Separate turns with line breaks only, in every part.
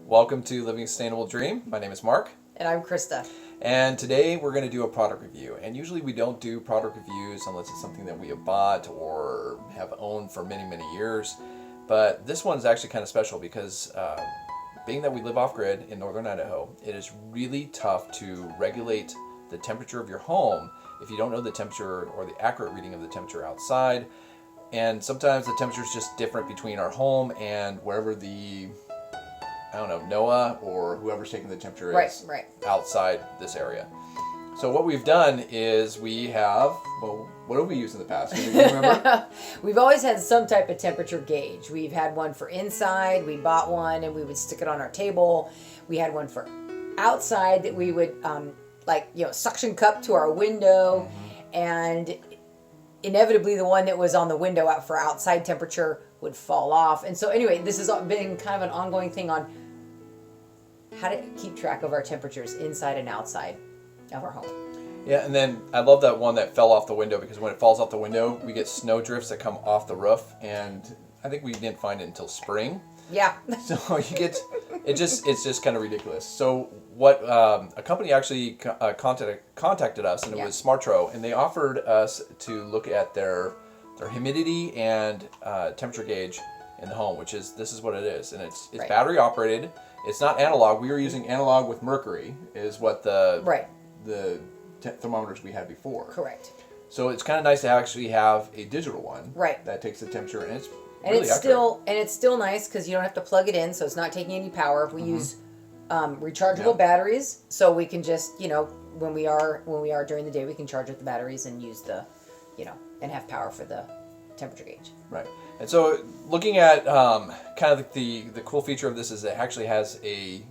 Welcome to Living a Sustainable Dream. My name is Mark.
And I'm Krista.
And today we're going to do a product review. And usually we don't do product reviews unless it's something that we have bought or have owned for many, many years. But this one is actually kind of special because being that we live off-grid in northern Idaho, it is really tough to regulate the temperature of your home if you don't know the temperature or the accurate reading of the temperature outside. And sometimes the temperature is just different between our home and wherever the NOAA or whoever's taking the temperature is outside this area. So what we've done is we have, what have we used in the past? Can you remember?
We've always had some type of temperature gauge. We've had one for inside. We bought one and we would stick it on our table. We had one for outside that we would suction cup to our window. And inevitably the one that was on the window out for outside temperature would fall off. And so anyway, this has been kind of an ongoing thing on how to keep track of our temperatures inside and outside of our home.
Yeah, and then I love that one that fell off the window because when it falls off the window, we get snow drifts that come off the roof, and I think we didn't find it until spring.
Yeah.
So you get, it's just kind of ridiculous. So what a company actually contacted us, and it was Smartro, and they offered us to look at their humidity and temperature gauge in the home, this is what it is, and it's battery operated. It's not analog. We were using analog with mercury, is what the thermometers we had before.
Correct.
So it's kind of nice to actually have a digital one that takes the temperature, and it's really accurate.
It's still nice because you don't have to plug it in, so it's not taking any power. We use rechargeable batteries, so we can just when we are during the day, we can charge up the batteries and use and have power for the temperature gauge.
Right. And so looking at kind of the cool feature of this is it actually has a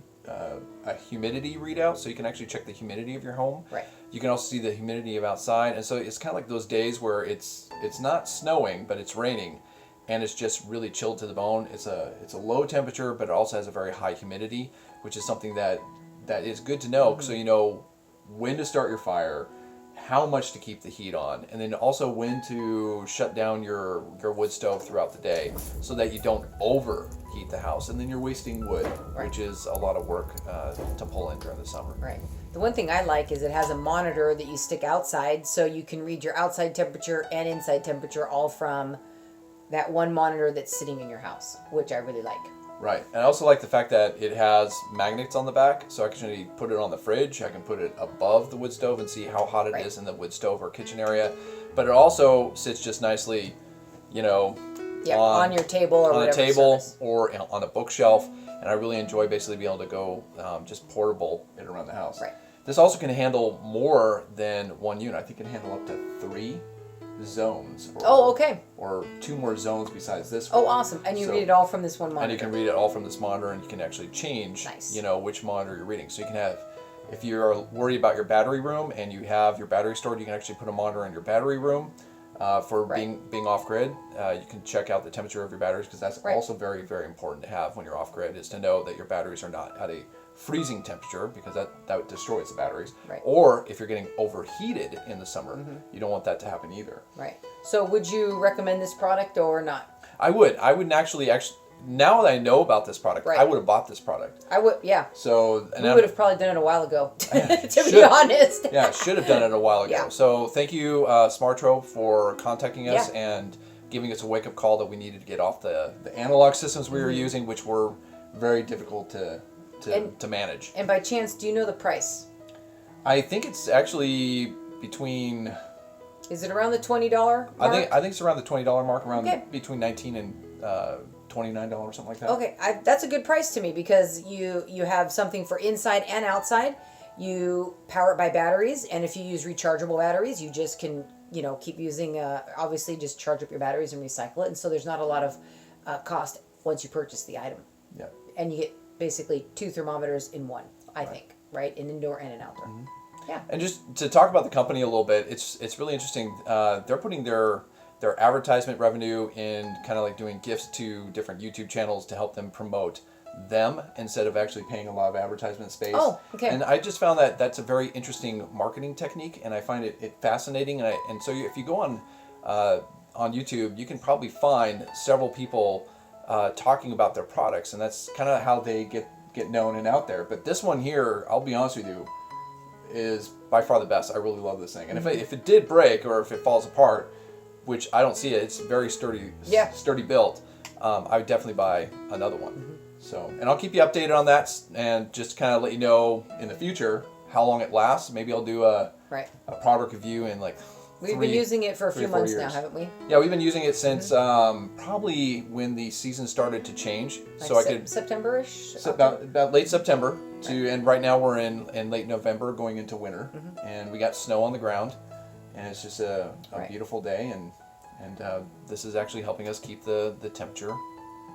humidity readout, so you can actually check the humidity of your home.
Right.
You can also see the humidity of outside, and so it's kind of like those days where it's not snowing, but it's raining, and it's just really chilled to the bone. It's a low temperature, but it also has a very high humidity, which is something that is good to know, so you know when to start your fire, how much to keep the heat on, and then also when to shut down your wood stove throughout the day so that you don't overheat the house, and then you're wasting wood, which is a lot of work to pull in during the summer.
Right. The one thing I like is it has a monitor that you stick outside, so you can read your outside temperature and inside temperature all from that one monitor that's sitting in your house, which I really like.
Right. And I also like the fact that it has magnets on the back, so I can actually put it on the fridge. I can put it above the wood stove and see how hot it is in the wood stove or kitchen area. But it also sits just nicely,
on your table or
on a table or on a bookshelf. And I really enjoy basically being able to go just portable it around the house.
Right.
This also can handle more than one unit. I think it can handle up to 3 zones. Or 2 more zones besides this one.
Oh, awesome. And you read it all from this one monitor.
And you can read it all from this monitor, and you can actually change, which monitor you're reading. So you can have, if you're worried about your battery room and you have your battery stored, you can actually put a monitor in your battery room for being off-grid. You can check out the temperature of your batteries, because that's also very, very important to have when you're off-grid, is to know that your batteries are not at a freezing temperature, because that destroys the batteries.
Right.
Or if you're getting overheated in the summer, you don't want that to happen either.
Right. So would you recommend this product or not?
I would. I wouldn't actually now that I know about this product, I would have bought this product.
I would, yeah.
So
we would have probably done it a while ago, to be honest.
Yeah, should have done it a while ago. Yeah. So thank you, Smartro, for contacting us and giving us a wake-up call that we needed to get off the analog systems we were using, which were very difficult to manage.
And by chance, do you know the price?
I think it's actually between...
Is it around the $20 mark?
I think it's around the $20 mark, around between $19 and $29 or something like that.
Okay, that's a good price to me, because you have something for inside and outside. You power it by batteries, and if you use rechargeable batteries, you just can keep using. Obviously, just charge up your batteries and recycle it, and so there's not a lot of cost once you purchase the item.
Yeah.
And you get basically 2 thermometers in one, I think, right? An indoor and an outdoor. Yeah.
And just to talk about the company a little bit, it's really interesting. They're putting their advertisement revenue in kind of like doing gifts to different YouTube channels to help them promote them instead of actually paying a lot of advertisement space.
Oh, okay.
And I just found that that's a very interesting marketing technique, and I find it fascinating. And so if you go on YouTube, you can probably find several people talking about their products, and that's kind of how they get get known and out there. But this one here, I'll be honest with you, is by far the best. I really love this thing. And if it did break or if it falls apart, which I don't see it, it's very sturdy, sturdy built. I would definitely buy another one. So, and I'll keep you updated on that, and just kind of let you know in the future how long it lasts. Maybe I'll do a product review in like.
We've been using it for a few months now, haven't we?
Yeah, we've been using it since probably when the season started to change.
Like
so I could
September-ish.
about late September and right now we're in late November, going into winter, and we got snow on the ground, and it's just a beautiful day, and this is actually helping us keep the temperature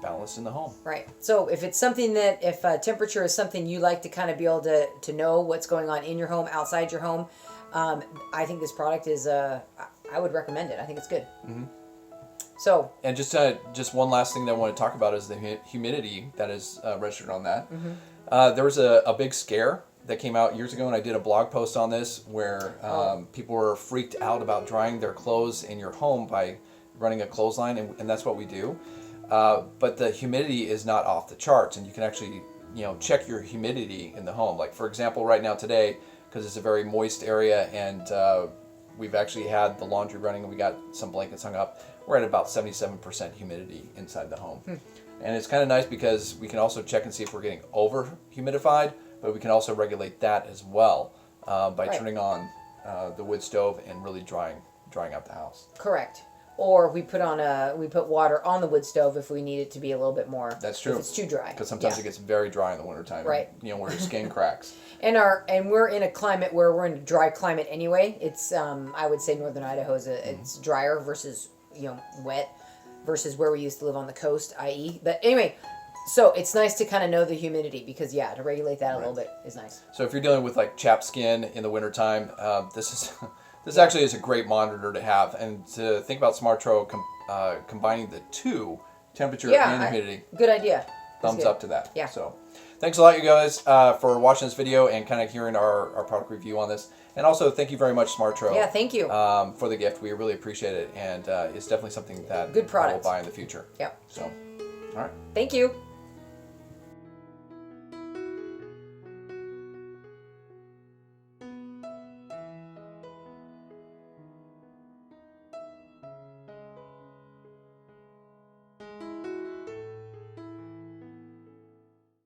balanced in the home. Right.
So if it's something that, if temperature is something you like to kind of be able to know what's going on in your home, outside your home, I think this product is, I would recommend it. I think it's good. So.
And just one last thing that I want to talk about is the humidity that is registered on that. There was a big scare that came out years ago, and I did a blog post on this where people were freaked out about drying their clothes in your home by running a clothesline, and that's what we do. But the humidity is not off the charts, and you can actually check your humidity in the home. Like for example, right now today, because it's a very moist area, and we've actually had the laundry running, and we got some blankets hung up. We're at about 77% humidity inside the home. And it's kind of nice because we can also check and see if we're getting over humidified, but we can also regulate that as well by turning on the wood stove and really drying out the house.
Correct. Or we put water on the wood stove if we need it to be a little bit more.
That's true.
If it's too dry.
Because sometimes it gets very dry in the wintertime.
Right.
Where your skin cracks.
And we're in a climate where we're in a dry climate anyway. It's I would say northern Idaho is it's drier versus wet versus where we used to live on the coast, i.e. But anyway, so it's nice to kind of know the humidity because to regulate that a little bit is nice.
So if you're dealing with like chapped skin in the wintertime, this actually is a great monitor to have, and to think about Smartro combining the two, temperature and humidity.
Good idea.
Thumbs up to that.
Yeah.
So thanks a lot, you guys, for watching this video and kind of hearing our product review on this. And also, thank you very much, Smartro.
Yeah, thank you.
For the gift. We really appreciate it, and it's definitely something that
Good product.
I will buy in the future.
Yep.
So, all right.
Thank you.